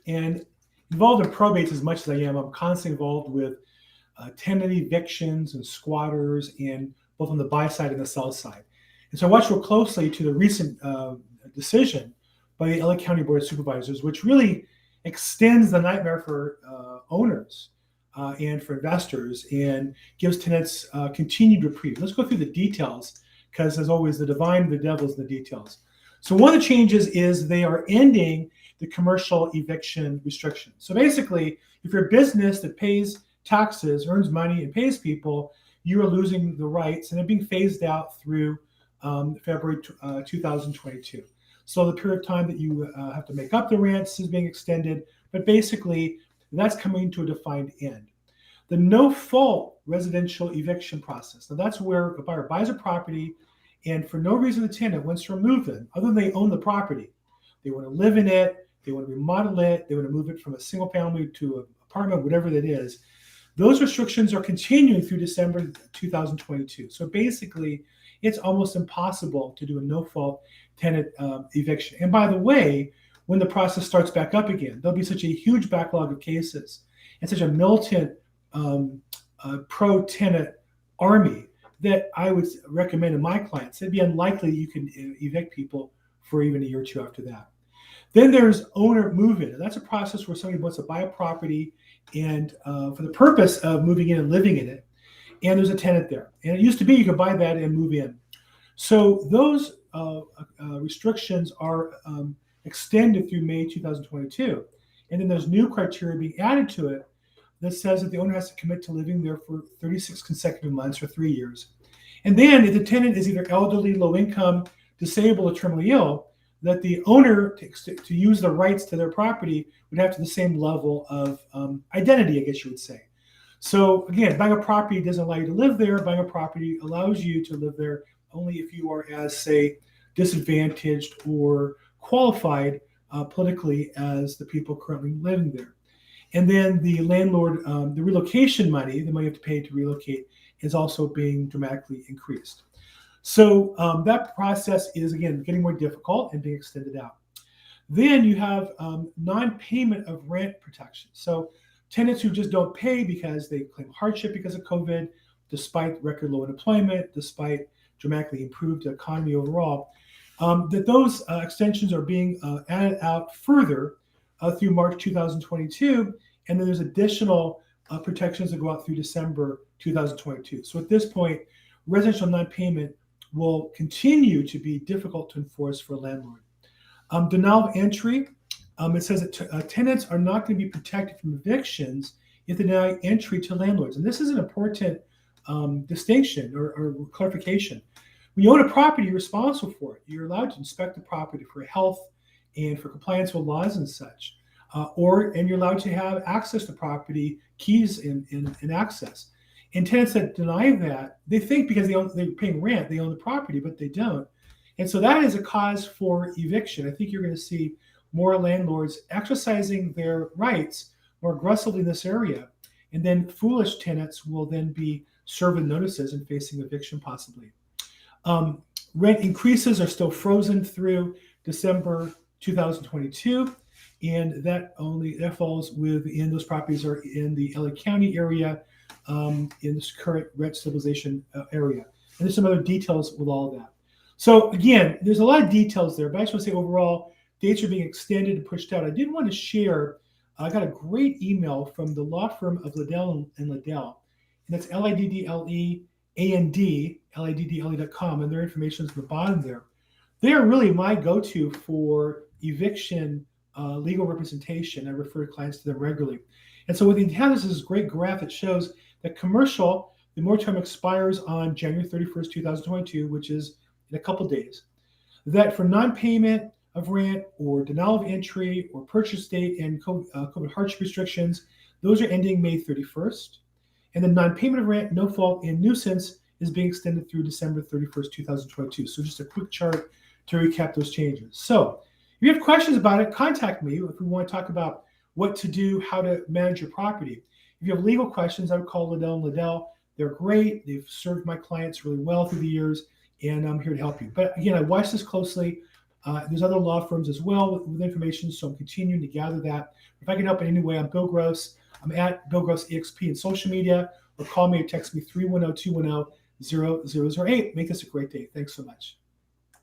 And involved in probates as much as I am, I'm constantly involved with tenant evictions and squatters, and both on the buy side and the sell side. And so I watched real closely to the recent decision by the LA County Board of Supervisors, which really extends the nightmare for owners and for investors, and gives tenants continued reprieve. Let's go through the details, because as always, the devil's in the details. So one of the changes is they are ending the commercial eviction restriction. So basically, if you're a business that pays taxes, earns money, and pays people, you are losing the rights, and they're being phased out through February 2022. So the period of time that you have to make up the rents is being extended, but basically that's coming to a defined end. The no-fault residential eviction process. Now that's where a buyer buys a property, and for no reason the tenant wants to remove it, other than they own the property. They want to live in it, they want to remodel it, they want to move it from a single family to an apartment, whatever that is. Those restrictions are continuing through December 2022. So basically, it's almost impossible to do a no-fault tenant eviction. And by the way, when the process starts back up again, there'll be such a huge backlog of cases and such a militant pro-tenant army that I would recommend to my clients, it'd be unlikely you can evict people for even a year or two after that. Then there's owner move-in. And that's a process where somebody wants to buy a property and for the purpose of moving in and living in it, and there's a tenant there. And it used to be you could buy that and move in. So those restrictions are extended through May 2022. And then there's new criteria being added to it that says that the owner has to commit to living there for 36 consecutive months or 3 years. And then if the tenant is either elderly, low income, disabled, or terminally ill, that the owner, to use the rights to their property, would have to the same level of identity, I guess you would say. So again, buying a property doesn't allow you to live there. Buying a property allows you to live there only if you are as, say, disadvantaged or qualified politically as the people currently living there. And then the landlord, the relocation money, the money you have to pay to relocate, is also being dramatically increased. So that process is, again, getting more difficult and being extended out. Then you have non-payment of rent protection. So tenants who just don't pay because they claim hardship because of COVID, despite record low unemployment, despite dramatically improved economy overall, that those extensions are being added out further through March 2022. And then there's additional protections that go out through December 2022. So at this point, residential non-payment will continue to be difficult to enforce for a landlord. Denial of entry, it says that tenants are not going to be protected from evictions if they deny entry to landlords. And this is an important distinction or clarification. When you own a property, you're responsible for it. You're allowed to inspect the property for health and for compliance with laws and such. And you're allowed to have access to property, keys and access. And tenants that deny that, they think because they're paying rent, they own the property, but they don't. And so that is a cause for eviction. I think you're going to see more landlords exercising their rights more aggressively in this area. And then foolish tenants will then be served with notices and facing eviction possibly. Rent increases are still frozen through December 2022. And that falls within those properties are in the LA County area, in this current rent stabilization area. And there's some other details with all of that. So again, there's a lot of details there, but I just want to say overall, dates are being extended and pushed out. I did want to share, I got a great email from the law firm of Liddell and Liddell, and that's LIDDLE.com, and their information is at the bottom there. They are really my go-to for eviction legal representation. I refer clients to them regularly. And so what they have is this great graph that shows that commercial, the moratorium expires on January 31st, 2022, which is in a couple days. That for non-payment of rent or denial of entry or purchase date and COVID hardship restrictions, those are ending May 31st. And the non-payment of rent, no fault, and nuisance is being extended through December 31st, 2022. So just a quick chart to recap those changes. So if you have questions about it, contact me if we want to talk about what to do, how to manage your property. If you have legal questions, I would call Liddell and Liddell. They're great. They've served my clients really well through the years, and I'm here to help you. But again, I watch this closely. There's other law firms as well with information, so I'm continuing to gather that. If I can help in any way, I'm Bill Gross. I'm at Bill Gross EXP in social media, or call me or text me 310-210-0008. Make this a great day. Thanks so much.